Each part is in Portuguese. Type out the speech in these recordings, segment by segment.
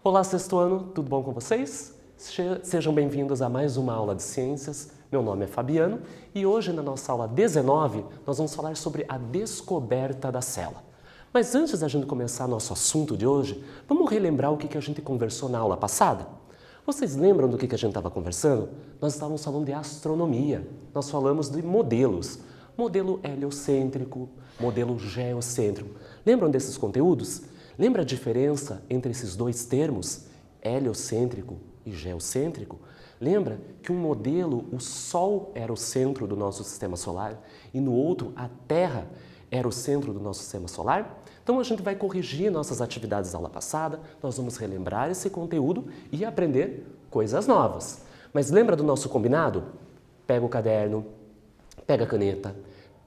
Olá, sexto ano, tudo bom com vocês? Sejam bem-vindos a mais uma aula de ciências. Meu nome é Fabiano e hoje na nossa aula 19 nós vamos falar sobre a descoberta da célula. Mas antes da gente começar nosso assunto de hoje, vamos relembrar o que a gente conversou na aula passada? Vocês lembram do que a gente estava conversando? Nós estávamos falando de astronomia, nós falamos de modelos. Modelo heliocêntrico, modelo geocêntrico. Lembram desses conteúdos? Lembra a diferença entre esses dois termos, heliocêntrico e geocêntrico? Lembra que um modelo, o Sol era o centro do nosso sistema solar e no outro, a Terra era o centro do nosso sistema solar? Então a gente vai corrigir nossas atividades da aula passada, nós vamos relembrar esse conteúdo e aprender coisas novas. Mas lembra do nosso combinado? Pega o caderno, pega a caneta,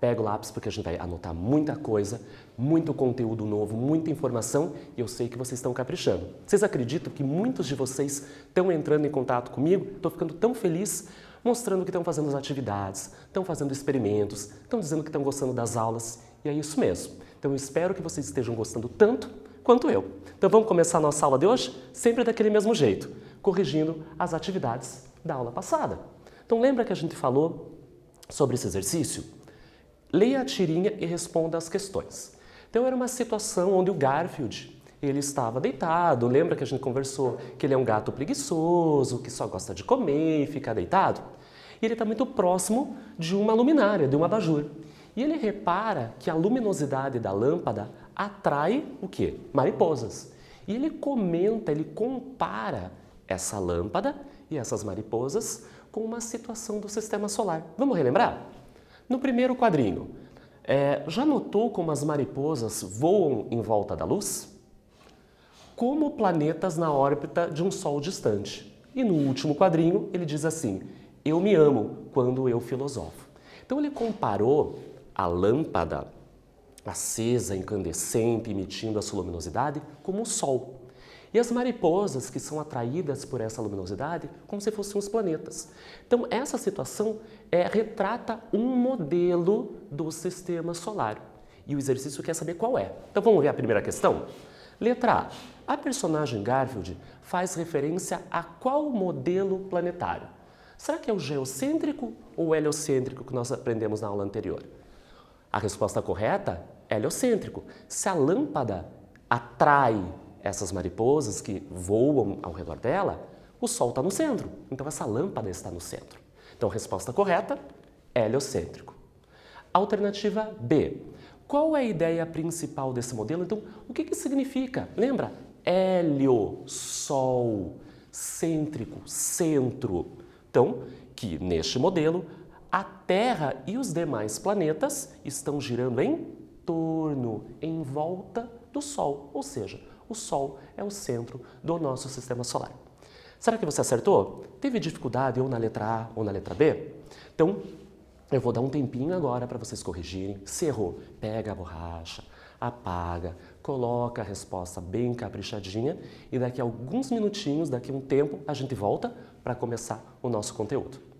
pega o lápis porque a gente vai anotar muita coisa, muito conteúdo novo, muita informação e eu sei que vocês estão caprichando. Vocês acreditam que muitos de vocês estão entrando em contato comigo? Estou ficando tão feliz, mostrando que estão fazendo as atividades, estão fazendo experimentos, estão dizendo que estão gostando das aulas e é isso mesmo. Então eu espero que vocês estejam gostando tanto quanto eu. Então vamos começar a nossa aula de hoje sempre daquele mesmo jeito, corrigindo as atividades da aula passada. Então lembra que a gente falou sobre esse exercício? Leia a tirinha e responda as questões. Então era uma situação onde o Garfield, ele estava deitado, lembra que a gente conversou que ele é um gato preguiçoso, que só gosta de comer e ficar deitado? E ele está muito próximo de uma luminária, de um abajur. E ele repara que a luminosidade da lâmpada atrai o quê? Mariposas. E ele comenta, ele compara essa lâmpada e essas mariposas com uma situação do sistema solar. Vamos relembrar? No primeiro quadrinho, já notou como as mariposas voam em volta da luz? Como planetas na órbita de um Sol distante. E no último quadrinho, ele diz assim, eu me amo quando eu filosofo. Então ele comparou a lâmpada acesa, incandescente, emitindo a sua luminosidade, como o Sol. E as mariposas que são atraídas por essa luminosidade como se fossem os planetas. Então essa situação retrata um modelo do sistema solar. E o exercício quer saber qual é. Então vamos ver a primeira questão? Letra A. A personagem Garfield faz referência a qual modelo planetário? Será que é o geocêntrico ou o heliocêntrico que nós aprendemos na aula anterior? A resposta correta é heliocêntrico. Se a lâmpada atrai essas mariposas que voam ao redor dela, o Sol está no centro. Então essa lâmpada está no centro. Então a resposta correta é heliocêntrico. Alternativa B. Qual é a ideia principal desse modelo? Então, o que significa? Lembra? Hélio, Sol, cêntrico, centro. Então, que neste modelo, a Terra e os demais planetas estão girando em torno, em volta do Sol. Ou seja, o Sol é o centro do nosso sistema solar. Será que você acertou? Teve dificuldade ou na letra A ou na letra B? Então, eu vou dar um tempinho agora para vocês corrigirem. Se errou, pega a borracha, apaga, coloca a resposta bem caprichadinha e daqui a alguns minutinhos, daqui a um tempo, a gente volta para começar o nosso conteúdo.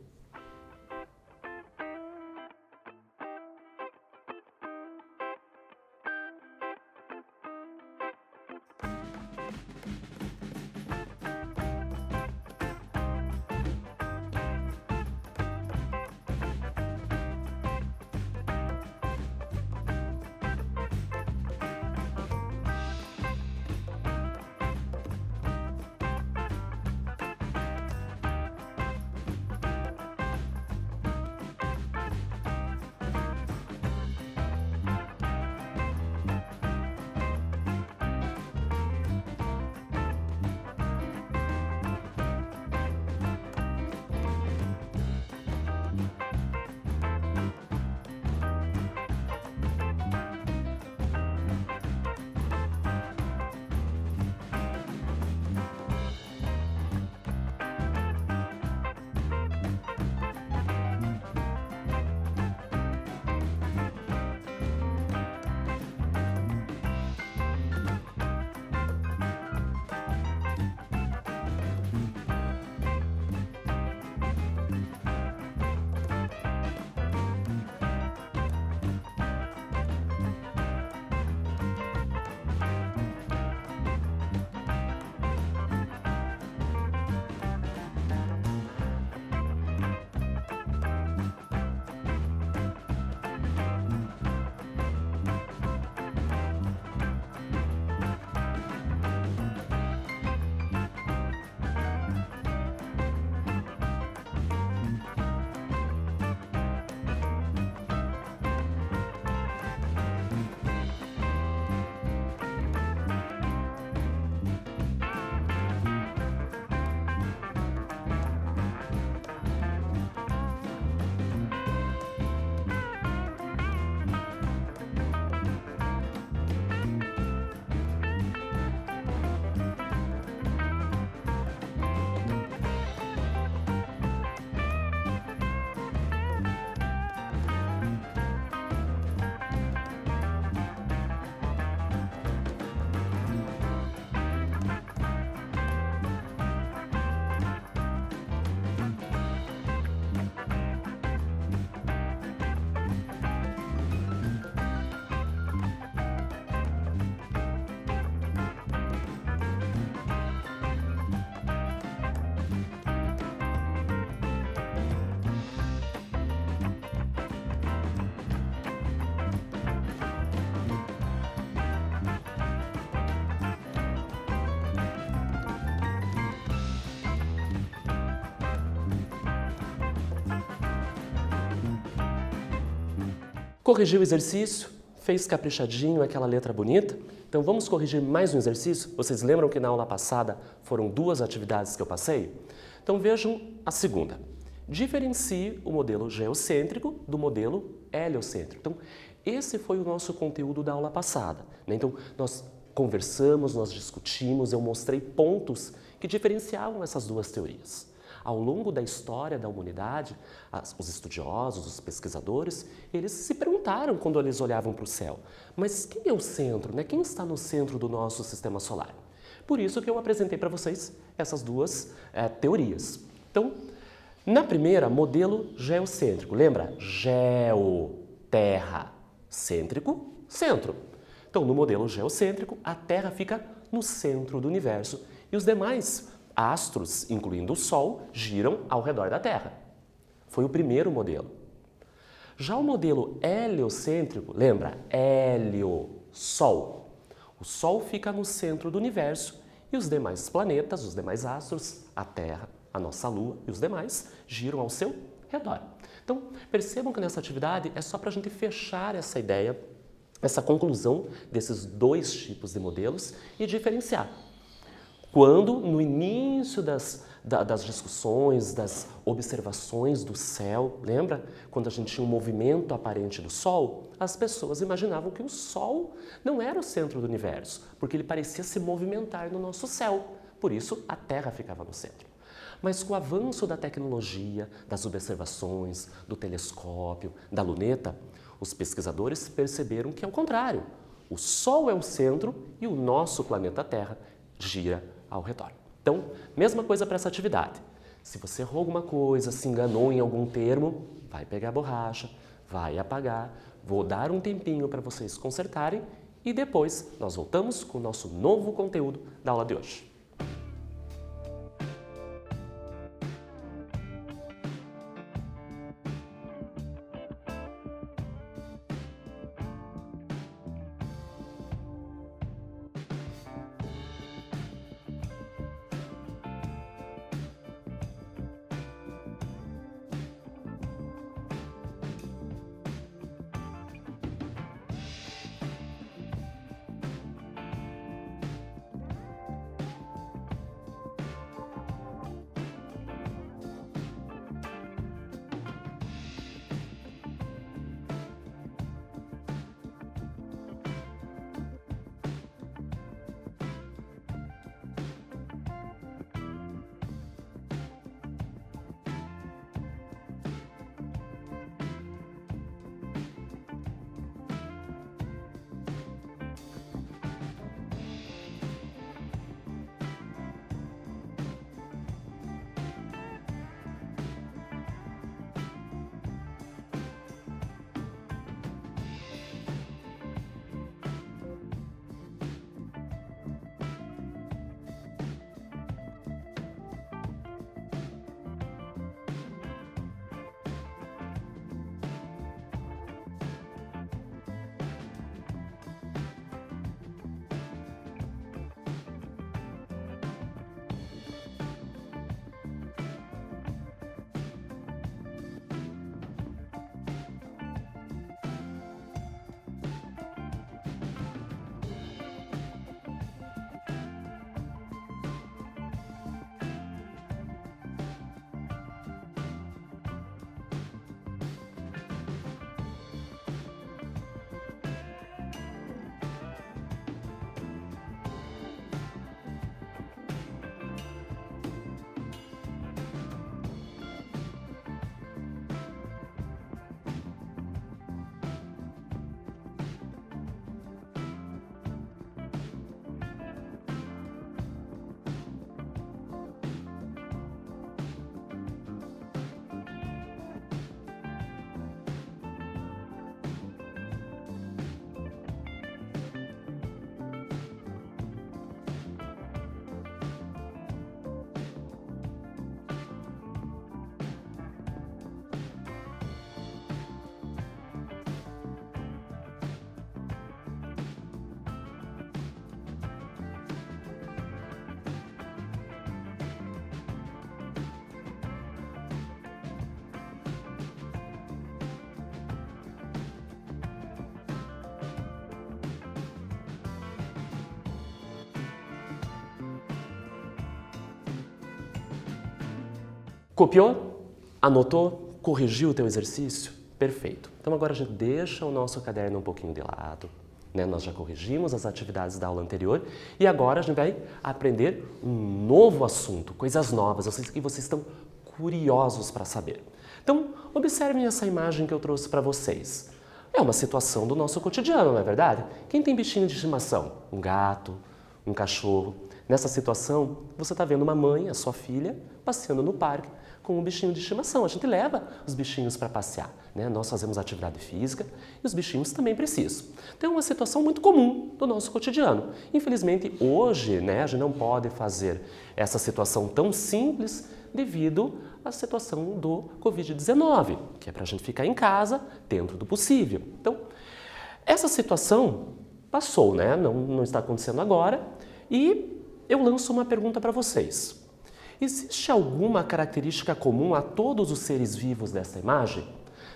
Corrigiu o exercício? Fez caprichadinho aquela letra bonita? Então vamos corrigir mais um exercício? Vocês lembram que na aula passada foram 2 atividades que eu passei? Então vejam a segunda. Diferencie o modelo geocêntrico do modelo heliocêntrico. Então esse foi o nosso conteúdo da aula passada, né? Então nós conversamos, nós discutimos, eu mostrei pontos que diferenciavam essas duas teorias. Ao longo da história da humanidade, os estudiosos, os pesquisadores, eles se perguntaram quando eles olhavam para o céu, mas quem é o centro, né? Quem está no centro do nosso sistema solar? Por isso que eu apresentei para vocês essas duas teorias. Então, na primeira, modelo geocêntrico. Lembra? Geo, terra, cêntrico, centro. Então, no modelo geocêntrico, a Terra fica no centro do universo e os demais astros, incluindo o Sol, giram ao redor da Terra. Foi o primeiro modelo. Já o modelo heliocêntrico, lembra? Hélio, Sol. O Sol fica no centro do universo e os demais planetas, os demais astros, a Terra, a nossa Lua e os demais giram ao seu redor. Então, percebam que nessa atividade é só para a gente fechar essa ideia, essa conclusão desses dois tipos de modelos e diferenciar. Quando, no início das discussões, das observações do céu, lembra? Quando a gente tinha um movimento aparente do Sol, as pessoas imaginavam que o Sol não era o centro do universo, porque ele parecia se movimentar no nosso céu. Por isso, a Terra ficava no centro. Mas com o avanço da tecnologia, das observações, do telescópio, da luneta, os pesquisadores perceberam que é o contrário. O Sol é o centro e o nosso planeta Terra gira ao redor. Então, mesma coisa para essa atividade. Se você errou alguma coisa, se enganou em algum termo, vai pegar a borracha, vai apagar, vou dar um tempinho para vocês consertarem e depois nós voltamos com o nosso novo conteúdo da aula de hoje. Copiou? Anotou? Corrigiu o teu exercício? Perfeito. Então agora a gente deixa o nosso caderno um pouquinho de lado, né? Nós já corrigimos as atividades da aula anterior e agora a gente vai aprender um novo assunto, coisas novas. Eu sei que vocês estão curiosos para saber. Então, observem essa imagem que eu trouxe para vocês. É uma situação do nosso cotidiano, não é verdade? Quem tem bichinho de estimação? Um gato, um cachorro. Nessa situação, você está vendo uma mãe, a sua filha, passeando no parque com um bichinho de estimação. A gente leva os bichinhos para passear, né? Nós fazemos atividade física e os bichinhos também precisam. Então, é uma situação muito comum do nosso cotidiano. Infelizmente, hoje, né, a gente não pode fazer essa situação tão simples devido à situação do Covid-19, que é para a gente ficar em casa dentro do possível. Então, essa situação passou, né? Não está acontecendo agora e eu lanço uma pergunta para vocês. Existe alguma característica comum a todos os seres vivos desta imagem?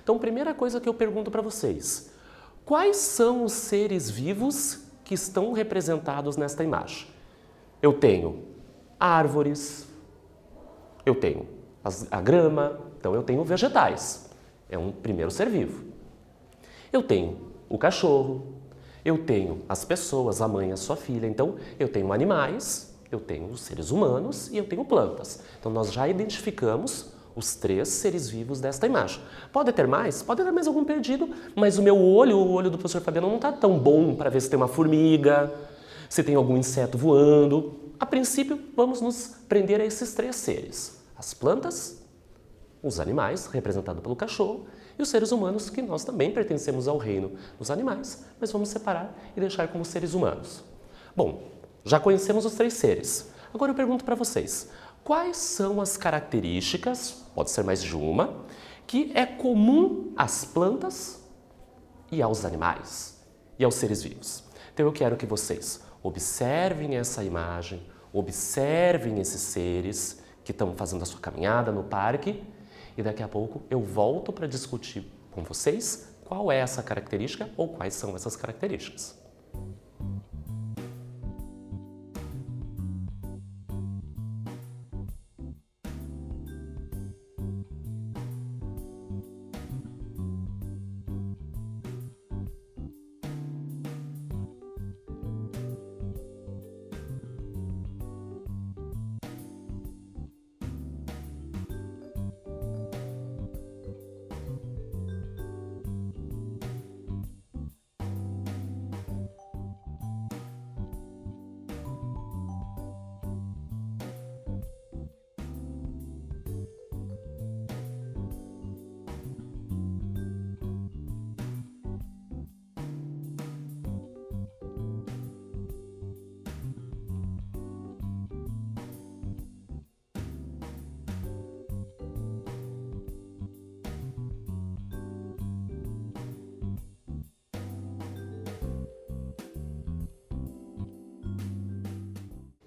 Então, primeira coisa que eu pergunto para vocês, quais são os seres vivos que estão representados nesta imagem? Eu tenho árvores, eu tenho a grama, então eu tenho vegetais, é um primeiro ser vivo. Eu tenho o cachorro, eu tenho as pessoas, a mãe, a sua filha, então eu tenho animais, eu tenho os seres humanos e eu tenho plantas. Então nós já identificamos os 3 seres vivos desta imagem. Pode ter mais algum perdido, mas o meu olho, o olho do professor Fabiano não está tão bom para ver se tem uma formiga, se tem algum inseto voando. A princípio, vamos nos prender a esses 3 seres. As plantas, os animais, representados pelo cachorro, e os seres humanos, que nós também pertencemos ao reino dos animais, mas vamos separar e deixar como seres humanos. Bom, já conhecemos os 3 seres. Agora eu pergunto para vocês, quais são as características, pode ser mais de uma, que é comum às plantas e aos animais e aos seres vivos? Então eu quero que vocês observem essa imagem, observem esses seres que estão fazendo a sua caminhada no parque e daqui a pouco eu volto para discutir com vocês qual é essa característica ou quais são essas características.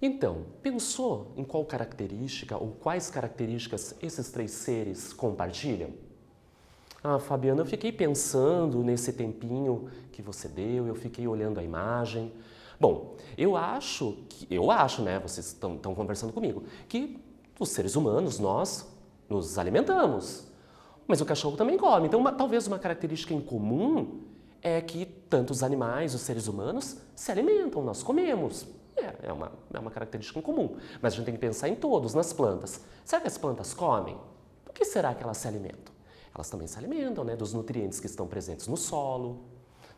Então, pensou em qual característica ou quais características esses 3 seres compartilham? Ah, Fabiana, eu fiquei pensando nesse tempinho que você deu, eu fiquei olhando a imagem. Bom, eu acho, né, vocês estão conversando comigo, que os seres humanos, nós nos alimentamos, mas o cachorro também come. Então, talvez uma característica em comum é que tanto os animais, os seres humanos, se alimentam, nós comemos. É uma característica em comum, mas a gente tem que pensar em todos, nas plantas. Será que as plantas comem? Do que será que elas se alimentam? Elas também se alimentam, né, dos nutrientes que estão presentes no solo,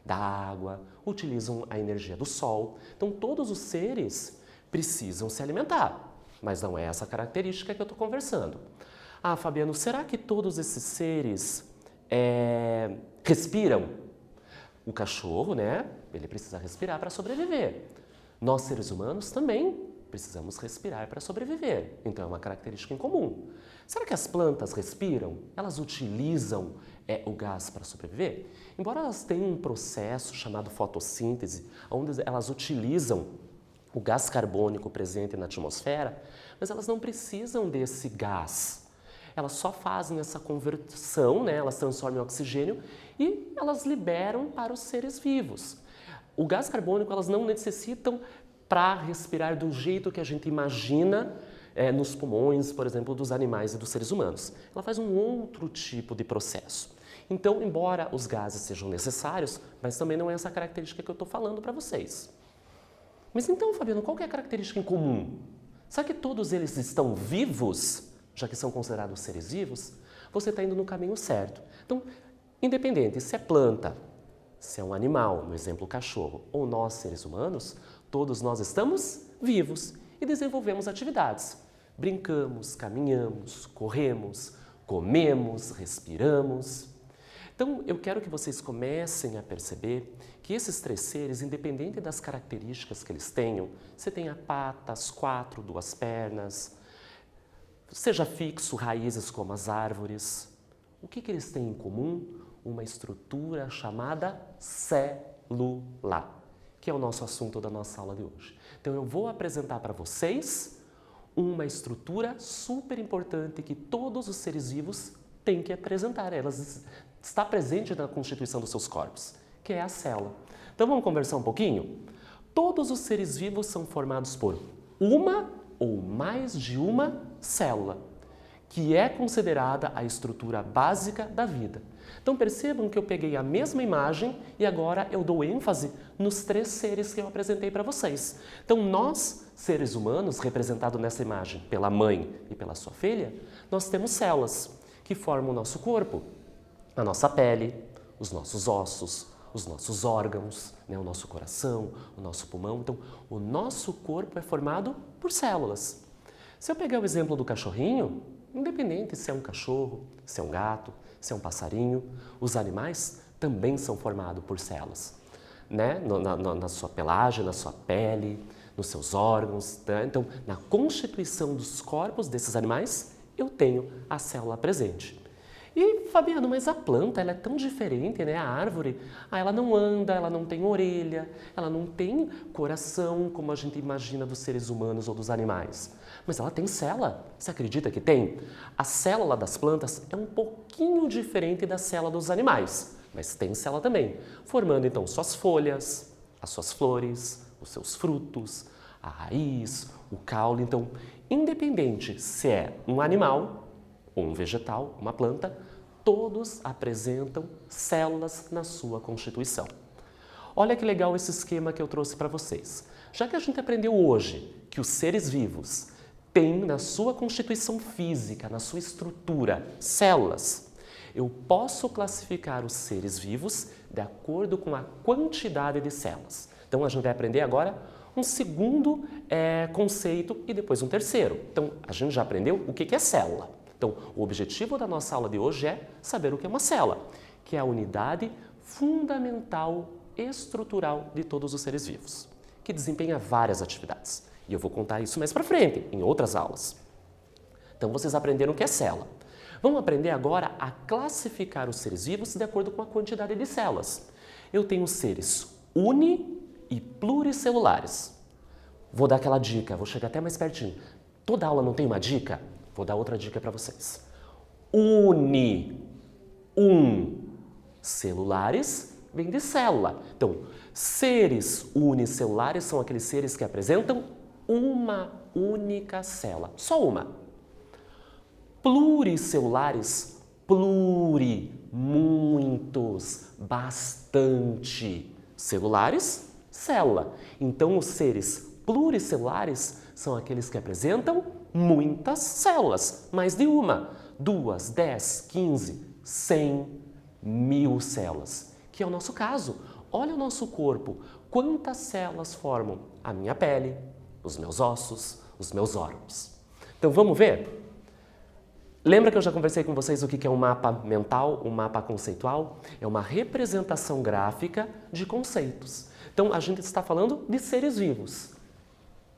da água, utilizam a energia do sol. Então, todos os seres precisam se alimentar, mas não é essa característica que eu estou conversando. Ah, Fabiano, será que todos esses seres respiram? O cachorro, né, ele precisa respirar para sobreviver. Nós, seres humanos, também precisamos respirar para sobreviver. Então, é uma característica em comum. Será que as plantas respiram? Elas utilizam o gás para sobreviver? Embora elas tenham um processo chamado fotossíntese, onde elas utilizam o gás carbônico presente na atmosfera, mas elas não precisam desse gás. Elas só fazem essa conversão, né? Elas transformam em oxigênio e elas liberam para os seres vivos. O gás carbônico elas não necessitam para respirar do jeito que a gente imagina nos pulmões, por exemplo, dos animais e dos seres humanos. Ela faz um outro tipo de processo. Então, embora os gases sejam necessários, mas também não é essa característica que eu estou falando para vocês. Mas então, Fabiano, qual que é a característica em comum? Será que todos eles estão vivos, já que são considerados seres vivos? Você está indo no caminho certo. Então, independente se é planta, se é um animal, no exemplo cachorro, ou nós seres humanos, todos nós estamos vivos e desenvolvemos atividades. Brincamos, caminhamos, corremos, comemos, respiramos. Então, eu quero que vocês comecem a perceber que esses três seres, independente das características que eles tenham, você tenha patas, 4, 2 pernas, seja fixo, raízes como as árvores, o que eles têm em comum? Uma estrutura chamada célula, que é o nosso assunto da nossa aula de hoje. Então, eu vou apresentar para vocês uma estrutura super importante que todos os seres vivos têm que apresentar. Ela está presente na constituição dos seus corpos, que é a célula. Então, vamos conversar um pouquinho? Todos os seres vivos são formados por uma ou mais de uma célula, que é considerada a estrutura básica da vida. Então percebam que eu peguei a mesma imagem e agora eu dou ênfase nos 3 seres que eu apresentei para vocês. Então nós, seres humanos, representados nessa imagem pela mãe e pela sua filha, nós temos células que formam o nosso corpo, a nossa pele, os nossos ossos, os nossos órgãos, o nosso coração, o nosso pulmão. Então o nosso corpo é formado por células. Se eu pegar o exemplo do cachorrinho, independente se é um cachorro, se é um gato, se é um passarinho, os animais também são formados por células, né? Na sua pelagem, na sua pele, nos seus órgãos. Tá? Então, na constituição dos corpos desses animais, eu tenho a célula presente. E, Fabiano, mas a planta ela é tão diferente, né? A árvore, ela não anda, ela não tem orelha, ela não tem coração, como a gente imagina dos seres humanos ou dos animais. Mas ela tem célula. Você acredita que tem? A célula das plantas é um pouquinho diferente da célula dos animais, mas tem célula também, formando então suas folhas, as suas flores, os seus frutos, a raiz, o caule. Então, independente se é um animal, ou um vegetal, uma planta, todos apresentam células na sua constituição. Olha que legal esse esquema que eu trouxe para vocês. Já que a gente aprendeu hoje que os seres vivos têm na sua constituição física, na sua estrutura, células, eu posso classificar os seres vivos de acordo com a quantidade de células. Então, a gente vai aprender agora um segundo conceito e depois um terceiro. Então, a gente já aprendeu o que é célula. Então, o objetivo da nossa aula de hoje é saber o que é uma célula, que é a unidade fundamental estrutural de todos os seres vivos, que desempenha várias atividades. E eu vou contar isso mais para frente, em outras aulas. Então, vocês aprenderam o que é célula. Vamos aprender agora a classificar os seres vivos de acordo com a quantidade de células. Eu tenho seres uni- e pluricelulares. Vou dar aquela dica, vou chegar até mais pertinho. Toda aula não tem uma dica? Vou dar outra dica para vocês. Celulares vem de célula. Então, seres unicelulares são aqueles seres que apresentam uma única célula. Só uma. Pluricelulares, muitos, bastante. Celulares, célula. Então, os seres pluricelulares são aqueles que apresentam muitas células, mais de uma, 2, 10, 15, 100, 1000 células, que é o nosso caso. Olha o nosso corpo, quantas células formam a minha pele, os meus ossos, os meus órgãos. Então vamos ver? Lembra que eu já conversei com vocês o que é um mapa mental, um mapa conceitual? É uma representação gráfica de conceitos. Então a gente está falando de seres vivos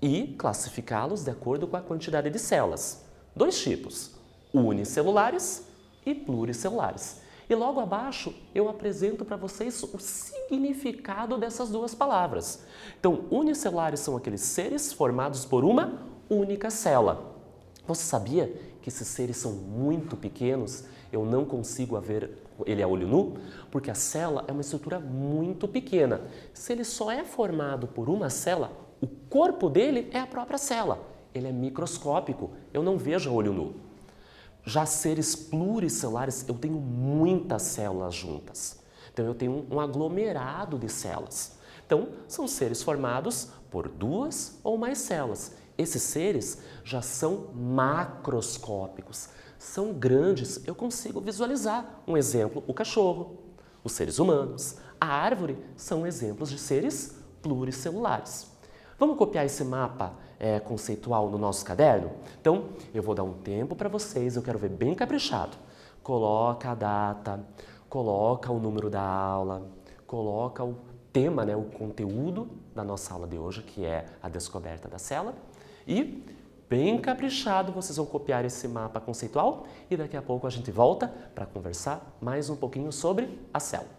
e classificá-los de acordo com a quantidade de células. 2 tipos, unicelulares e pluricelulares. E logo abaixo eu apresento para vocês o significado dessas 2 palavras. Então, unicelulares são aqueles seres formados por uma única célula. Você sabia que esses seres são muito pequenos? Eu não consigo ver ele a olho nu, porque a célula é uma estrutura muito pequena. Se ele só é formado por uma célula, o corpo dele é a própria célula. ele é microscópico, eu não vejo a olho nu. Já seres pluricelulares, eu tenho muitas células juntas. Então, eu tenho um aglomerado de células. Então, são seres formados por 2 ou mais células. Esses seres já são macroscópicos, são grandes, eu consigo visualizar. Um exemplo, o cachorro, os seres humanos, a árvore são exemplos de seres pluricelulares. Vamos copiar esse mapa conceitual no nosso caderno? Então, eu vou dar um tempo para vocês, eu quero ver bem caprichado. Coloca a data, coloca o número da aula, coloca o tema, o conteúdo da nossa aula de hoje, que é a descoberta da célula. E, bem caprichado, vocês vão copiar esse mapa conceitual e daqui a pouco a gente volta para conversar mais um pouquinho sobre a célula.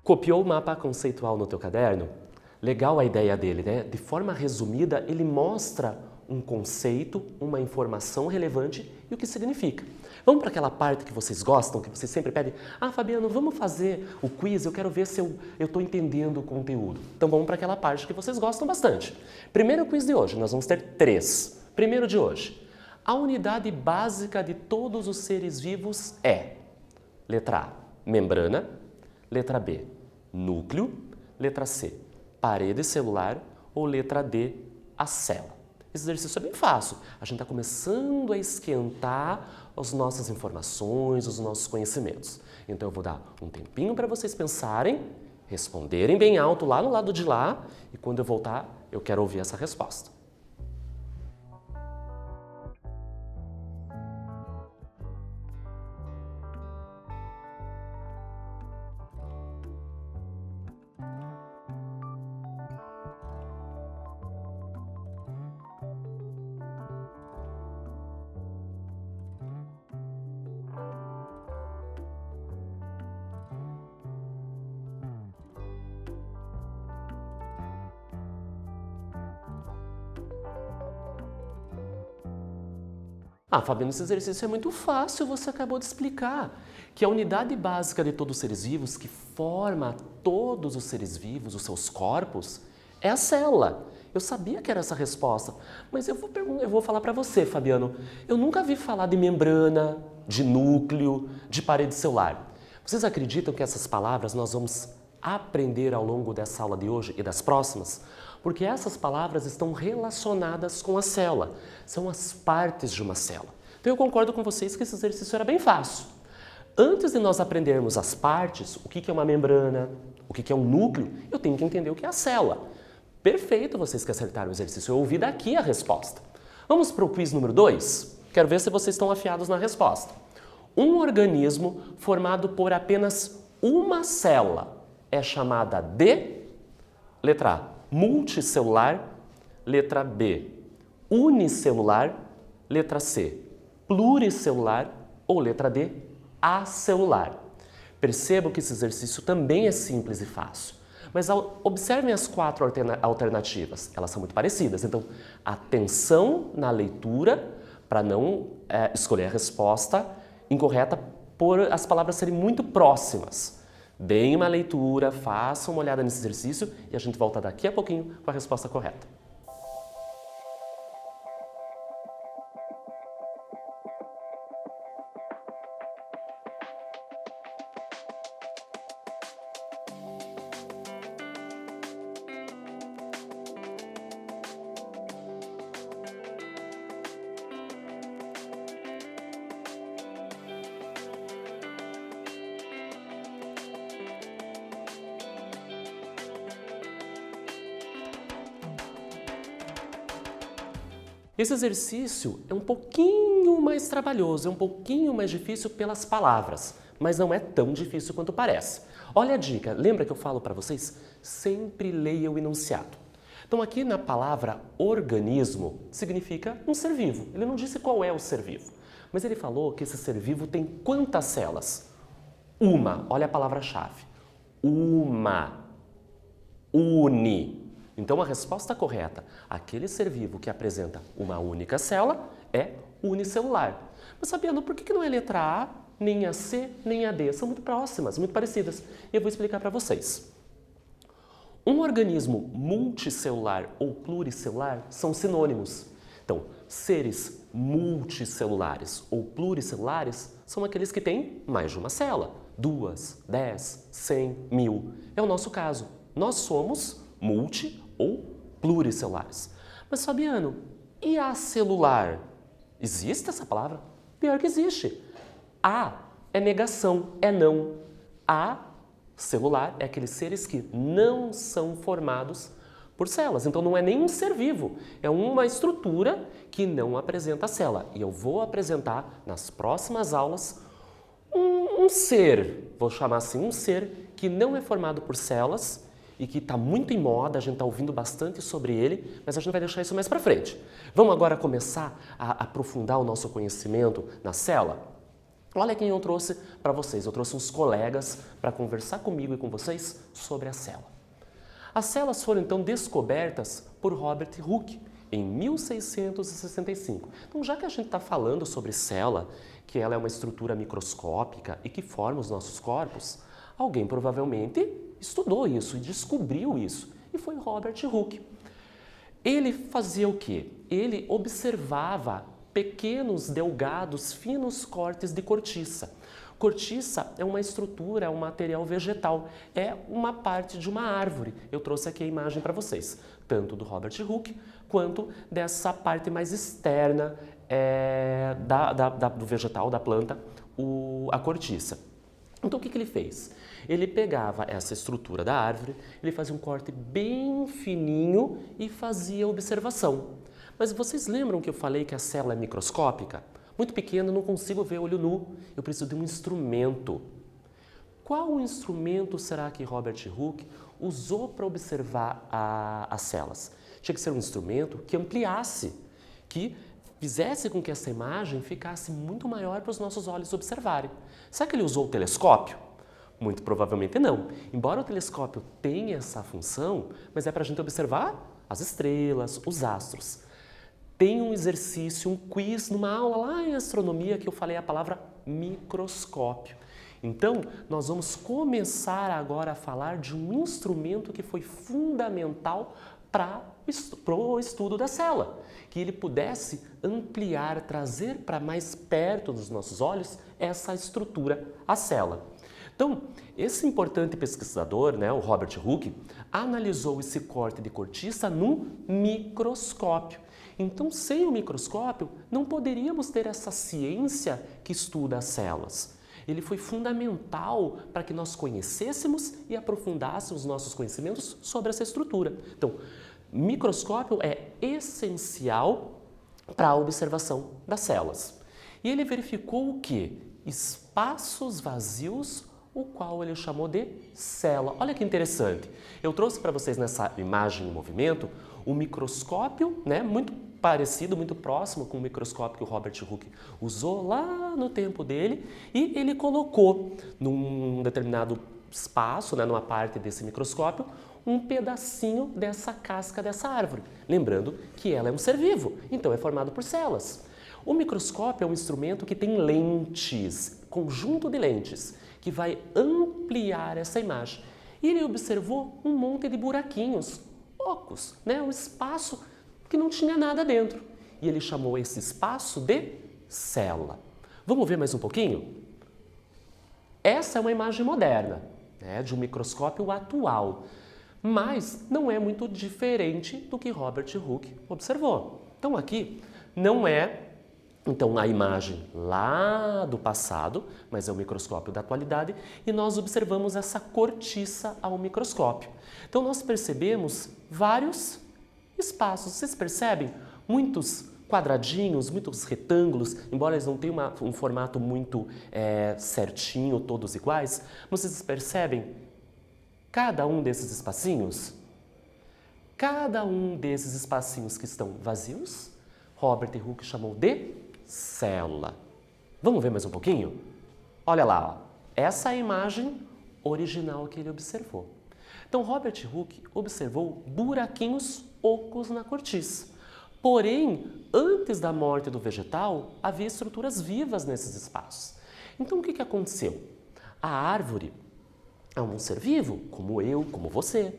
Copiou o mapa conceitual no teu caderno? Legal a ideia dele, né? De forma resumida, ele mostra um conceito, uma informação relevante e o que significa. Vamos para aquela parte que vocês gostam, que vocês sempre pedem. Ah, Fabiano, vamos fazer o quiz, eu quero ver se eu estou entendendo o conteúdo. Então vamos para aquela parte que vocês gostam bastante. Primeiro quiz de hoje, nós vamos ter 3. Primeiro de hoje. A unidade básica de todos os seres vivos é: letra A, membrana, letra B, núcleo, letra C, parede celular ou letra D, a célula. Esse exercício é bem fácil. A gente está começando a esquentar as nossas informações, os nossos conhecimentos. Então eu vou dar um tempinho para vocês pensarem, responderem bem alto lá no lado de lá e quando eu voltar eu quero ouvir essa resposta. Ah, Fabiano, esse exercício é muito fácil, você acabou de explicar. Que a unidade básica de todos os seres vivos, que forma todos os seres vivos, os seus corpos, é a célula. Eu sabia que era essa resposta, mas eu vou falar para você, Fabiano. Eu nunca vi falar de membrana, de núcleo, de parede celular. Vocês acreditam que essas palavras nós vamos aprender ao longo dessa aula de hoje e das próximas? Porque essas palavras estão relacionadas com a célula, são as partes de uma célula. Então eu concordo com vocês que esse exercício era bem fácil. Antes de nós aprendermos as partes, o que é uma membrana, o que é um núcleo, eu tenho que entender o que é a célula. Perfeito vocês que acertaram o exercício, eu ouvi daqui a resposta. Vamos para o quiz número 2? Quero ver se vocês estão afiados na resposta. Um organismo formado por apenas uma célula é chamada de, letra A, multicelular, letra B, unicelular, letra C, pluricelular ou letra D, acelular. Percebam que esse exercício também é simples e fácil, mas observem as 4 alternativas, elas são muito parecidas, então atenção na leitura para não escolher a resposta incorreta por as palavras serem muito próximas. Deem uma leitura, façam uma olhada nesse exercício e a gente volta daqui a pouquinho com a resposta correta. Esse exercício é um pouquinho mais trabalhoso, é um pouquinho mais difícil pelas palavras, mas não é tão difícil quanto parece. Olha a dica, lembra que eu falo para vocês? Sempre leia o enunciado. Então aqui na palavra organismo significa um ser vivo. Ele não disse qual é o ser vivo, mas ele falou que esse ser vivo tem quantas células? Uma, olha a palavra-chave. Uma. Uni. Então a resposta correta, aquele ser vivo que apresenta uma única célula é unicelular. Mas Fabiano, por que não é letra A, nem a C, nem a D? São muito próximas, muito parecidas. E eu vou explicar para vocês. Um organismo multicelular ou pluricelular são sinônimos. Então, seres multicelulares ou pluricelulares são aqueles que têm mais de uma célula. 2, 10, 100, 1000. É o nosso caso. Nós somos multi ou pluricelulares. Mas Fabiano, e acelular? Existe essa palavra? Pior que existe. A é negação, é não. Acelular é aqueles seres que não são formados por células. Então não é nem um ser vivo, é uma estrutura que não apresenta célula. E eu vou apresentar nas próximas aulas um ser, vou chamar assim, um ser que não é formado por células e que está muito em moda, a gente está ouvindo bastante sobre ele, mas a gente vai deixar isso mais para frente. Vamos agora começar a aprofundar o nosso conhecimento na célula? Olha quem eu trouxe para vocês. Eu trouxe uns colegas para conversar comigo e com vocês sobre a célula. As células foram então descobertas por Robert Hooke em 1665. Então, já que a gente está falando sobre célula, que ela é uma estrutura microscópica e que forma os nossos corpos, alguém provavelmente estudou isso e descobriu isso, e foi Robert Hooke. Ele fazia o quê? Ele observava pequenos, delgados, finos cortes de cortiça. Cortiça é uma estrutura, é um material vegetal, é uma parte de uma árvore. Eu trouxe aqui a imagem para vocês, tanto do Robert Hooke quanto dessa parte mais externa do vegetal, da planta, a cortiça. Então o que ele fez? Ele pegava essa estrutura da árvore, ele fazia um corte bem fininho e fazia observação. Mas vocês lembram que eu falei que a célula é microscópica? Muito pequena, não consigo ver olho nu, eu preciso de um instrumento. Qual instrumento será que Robert Hooke usou para observar as células? Tinha que ser um instrumento que ampliasse, que fizesse com que essa imagem ficasse muito maior para os nossos olhos observarem. Será que ele usou o telescópio? Muito provavelmente não. Embora o telescópio tenha essa função, mas é para a gente observar as estrelas, os astros. Tem um exercício, um quiz numa aula lá em astronomia que eu falei a palavra microscópio. Então, nós vamos começar agora a falar de um instrumento que foi fundamental para o estudo da célula, que ele pudesse ampliar, trazer para mais perto dos nossos olhos essa estrutura, a célula. Então, esse importante pesquisador, o Robert Hooke, analisou esse corte de cortiça num microscópio. Então, sem o microscópio, não poderíamos ter essa ciência que estuda as células. Ele foi fundamental para que nós conhecêssemos e aprofundássemos nossos conhecimentos sobre essa estrutura. Então, microscópio é essencial para a observação das células. E ele verificou o quê? Espaços vazios, o qual ele chamou de célula. Olha que interessante. Eu trouxe para vocês nessa imagem em movimento o microscópio, muito parecido, muito próximo com o microscópio que o Robert Hooke usou lá no tempo dele, e ele colocou num determinado espaço, numa parte desse microscópio, um pedacinho dessa casca dessa árvore. Lembrando que ela é um ser vivo, então é formado por células. O microscópio é um instrumento que tem lentes, conjunto de lentes, que vai ampliar essa imagem. E ele observou um monte de buraquinhos, ocos, um espaço que não tinha nada dentro. E ele chamou esse espaço de célula. Vamos ver mais um pouquinho? Essa é uma imagem moderna, de um microscópio atual, mas não é muito diferente do que Robert Hooke observou. Então aqui não é a imagem lá do passado, mas é o microscópio da atualidade, e nós observamos essa cortiça ao microscópio. Então nós percebemos vários espaços. Vocês percebem? Muitos quadradinhos, muitos retângulos, embora eles não tenham um formato muito certinho, todos iguais, vocês percebem cada um desses espacinhos? Cada um desses espacinhos que estão vazios, Robert Hooke chamou de célula. Vamos ver mais um pouquinho? Olha lá, essa é a imagem original que ele observou. Então, Robert Hooke observou buraquinhos ocos na cortiça. Porém, antes da morte do vegetal, havia estruturas vivas nesses espaços. Então, o que aconteceu? A árvore é um ser vivo, como eu, como você.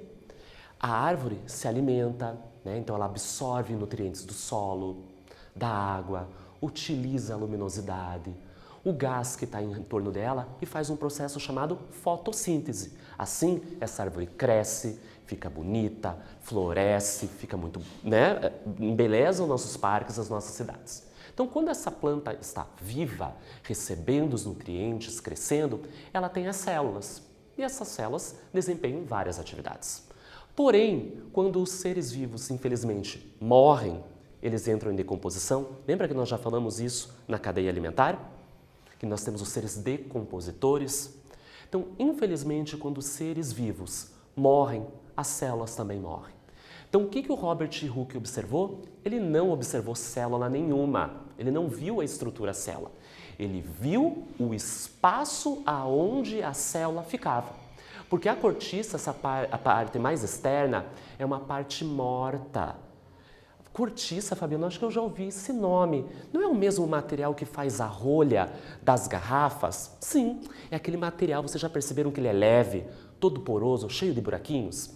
A árvore se alimenta, então ela absorve nutrientes do solo, da água, utiliza a luminosidade, o gás que está em torno dela e faz um processo chamado fotossíntese. Assim, essa árvore cresce, fica bonita, floresce, fica muito, embeleza os nossos parques, as nossas cidades. Então, quando essa planta está viva, recebendo os nutrientes, crescendo, ela tem as células. E essas células desempenham várias atividades. Porém, quando os seres vivos, infelizmente, morrem, eles entram em decomposição. Lembra que nós já falamos isso na cadeia alimentar? Que nós temos os seres decompositores. Então, infelizmente, quando os seres vivos morrem, as células também morrem. Então, o que o Robert Hooke observou? Ele não observou célula nenhuma. Ele não viu a estrutura célula. Ele viu o espaço aonde a célula ficava. Porque a cortiça, a parte mais externa, é uma parte morta. Cortiça, Fabiano, acho que eu já ouvi esse nome. Não é o mesmo material que faz a rolha das garrafas? Sim, é aquele material, vocês já perceberam que ele é leve, todo poroso, cheio de buraquinhos?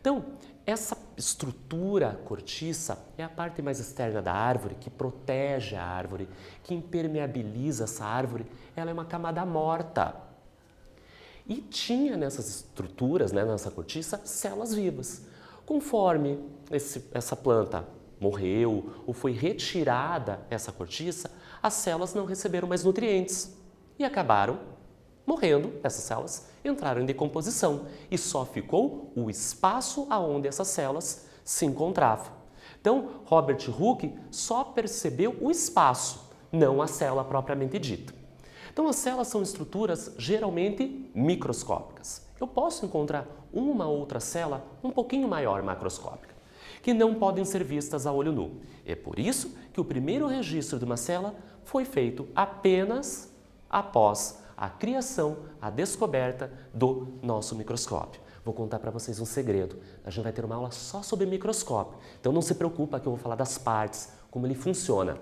Então, essa estrutura cortiça é a parte mais externa da árvore, que protege a árvore, que impermeabiliza essa árvore. Ela é uma camada morta. E tinha nessas estruturas, nessa cortiça, células vivas. Conforme essa planta morreu ou foi retirada essa cortiça, as células não receberam mais nutrientes e acabaram morrendo. Essas células entraram em decomposição e só ficou o espaço aonde essas células se encontravam. Então, Robert Hooke só percebeu o espaço, não a célula propriamente dita. Então, as células são estruturas geralmente microscópicas. Eu posso encontrar uma outra célula um pouquinho maior macroscópica, que não podem ser vistas a olho nu. É por isso que o primeiro registro de uma célula foi feito apenas após a criação, a descoberta do nosso microscópio. Vou contar para vocês um segredo. A gente vai ter uma aula só sobre microscópio. Então não se preocupa que eu vou falar das partes, como ele funciona.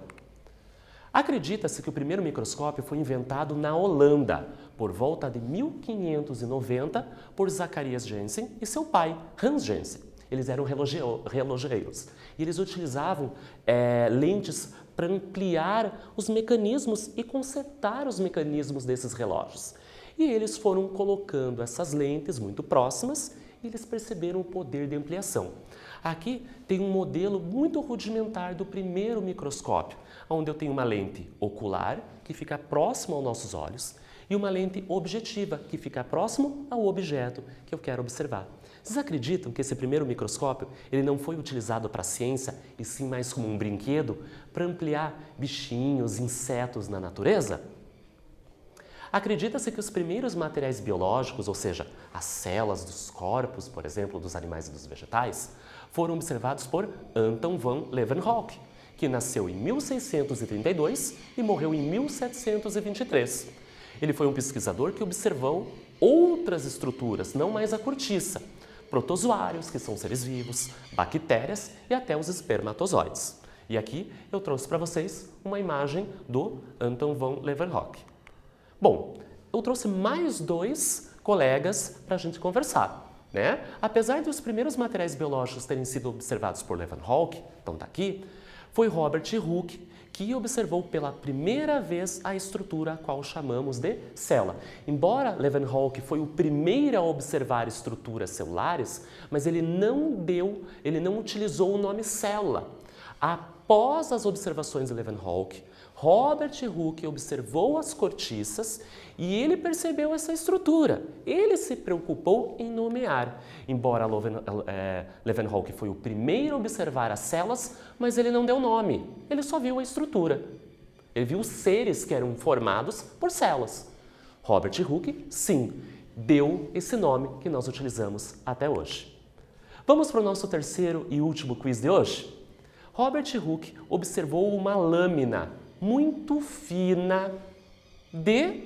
Acredita-se que o primeiro microscópio foi inventado na Holanda, por volta de 1590, por Zacharias Janssen e seu pai, Hans Janssen. Eles eram relogeiros e eles utilizavam lentes para ampliar os mecanismos e consertar os mecanismos desses relógios. E eles foram colocando essas lentes muito próximas e eles perceberam o poder de ampliação. Aqui tem um modelo muito rudimentar do primeiro microscópio, onde eu tenho uma lente ocular, que fica próxima aos nossos olhos, e uma lente objetiva, que fica próximo ao objeto que eu quero observar. Vocês acreditam que esse primeiro microscópio ele não foi utilizado para a ciência, e sim mais como um brinquedo, para ampliar bichinhos, insetos na natureza? Acredita-se que os primeiros materiais biológicos, ou seja, as células dos corpos, por exemplo, dos animais e dos vegetais, foram observados por Anton van Leeuwenhoek, que nasceu em 1632 e morreu em 1723. Ele foi um pesquisador que observou outras estruturas, não mais a cortiça, protozoários, que são seres vivos, bactérias e até os espermatozoides. E aqui eu trouxe para vocês uma imagem do Anton van Leeuwenhoek. Bom, eu trouxe mais dois colegas para a gente conversar, né? Apesar de os primeiros materiais biológicos terem sido observados por Leeuwenhoek, então está aqui, foi Robert Hooke que observou pela primeira vez a estrutura a qual chamamos de célula. Embora Leeuwenhoek foi o primeiro a observar estruturas celulares, mas ele não utilizou o nome célula. Após as observações de Leeuwenhoek, Robert Hooke observou as cortiças e ele percebeu essa estrutura. Ele se preocupou em nomear. Embora Leeuwenhoek foi o primeiro a observar as células, mas ele não deu nome. Ele só viu a estrutura. Ele viu os seres que eram formados por células. Robert Hooke, sim, deu esse nome que nós utilizamos até hoje. Vamos para o nosso terceiro e último quiz de hoje? Robert Hooke observou uma lâmina muito fina de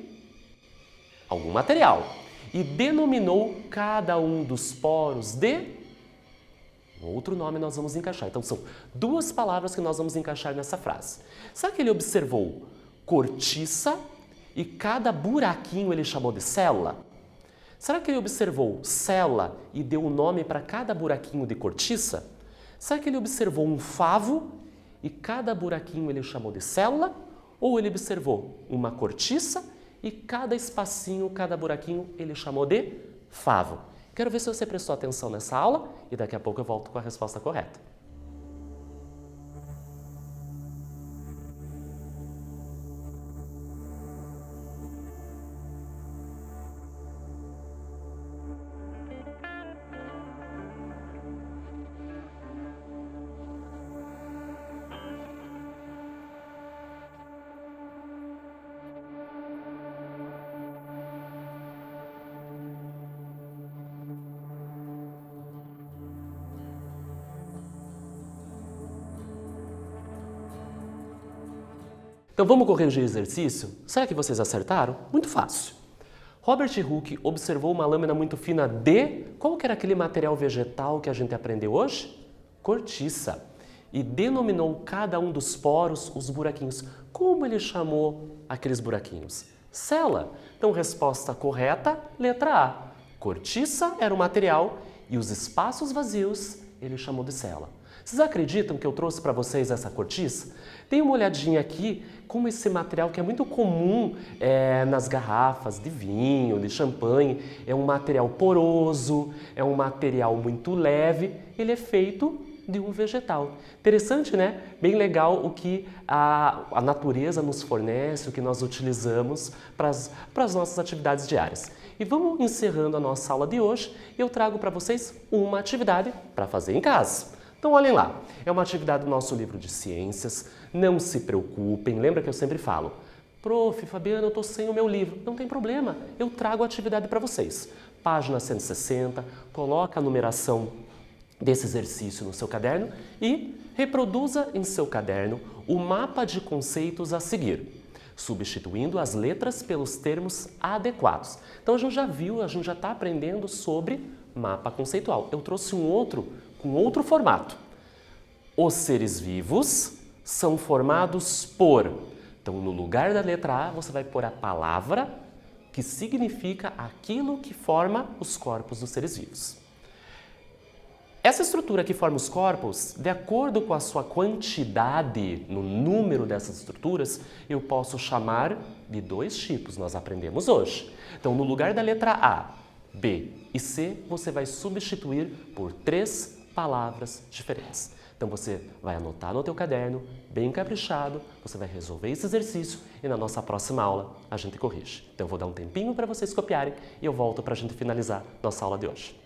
algum material e denominou cada um dos poros de outro nome nós vamos encaixar. Então são duas palavras que nós vamos encaixar nessa frase. Será que ele observou cortiça e cada buraquinho ele chamou de célula? Será que ele observou célula e deu o nome para cada buraquinho de cortiça? Será que ele observou um favo e cada buraquinho ele chamou de célula? Ou ele observou uma cortiça e cada espacinho, cada buraquinho ele chamou de favo? Quero ver se você prestou atenção nessa aula e daqui a pouco eu volto com a resposta correta. Então vamos corrigir o exercício? Será que vocês acertaram? Muito fácil. Robert Hooke observou uma lâmina muito fina de... Qual que era aquele material vegetal que a gente aprendeu hoje? Cortiça. E denominou cada um dos poros, os buraquinhos. Como ele chamou aqueles buraquinhos? Célula. Então, resposta correta, letra A. Cortiça era o material e os espaços vazios ele chamou de célula. Vocês acreditam que eu trouxe para vocês essa cortiça? Dê uma olhadinha aqui como esse material que é muito comum nas garrafas de vinho, de champanhe. É um material poroso, é um material muito leve, ele é feito de um vegetal. Interessante, né? Bem legal o que a natureza nos fornece, o que nós utilizamos para as nossas atividades diárias. E vamos encerrando a nossa aula de hoje e eu trago para vocês uma atividade para fazer em casa. Então olhem lá, é uma atividade do nosso livro de ciências, não se preocupem, lembra que eu sempre falo, Prof, Fabiana, eu estou sem o meu livro, não tem problema, eu trago a atividade para vocês. Página 160, coloca a numeração desse exercício no seu caderno e reproduza em seu caderno o mapa de conceitos a seguir, substituindo as letras pelos termos adequados. Então a gente já viu, a gente já está aprendendo sobre mapa conceitual. Eu trouxe um outro com outro formato. Os seres vivos são formados por... Então, no lugar da letra A, você vai pôr a palavra que significa aquilo que forma os corpos dos seres vivos. Essa estrutura que forma os corpos, de acordo com a sua quantidade no número dessas estruturas, eu posso chamar de dois tipos, nós aprendemos hoje. Então, no lugar da letra A, B e C, você vai substituir por 3 palavras diferentes. Então você vai anotar no teu caderno, bem caprichado, você vai resolver esse exercício e na nossa próxima aula a gente corrige. Então eu vou dar um tempinho para vocês copiarem e eu volto para a gente finalizar nossa aula de hoje.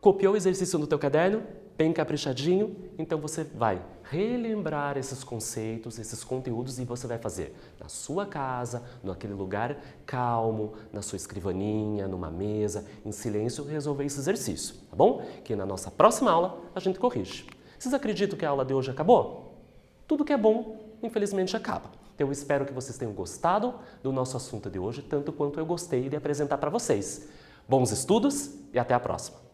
Copiou o exercício no teu caderno? Bem caprichadinho? Então você vai relembrar esses conceitos, esses conteúdos e você vai fazer na sua casa, naquele lugar calmo, na sua escrivaninha, numa mesa, em silêncio, resolver esse exercício, tá bom? Que na nossa próxima aula a gente corrige. Vocês acreditam que a aula de hoje acabou? Tudo que é bom, infelizmente, acaba. Então eu espero que vocês tenham gostado do nosso assunto de hoje, tanto quanto eu gostei de apresentar para vocês. Bons estudos e até a próxima!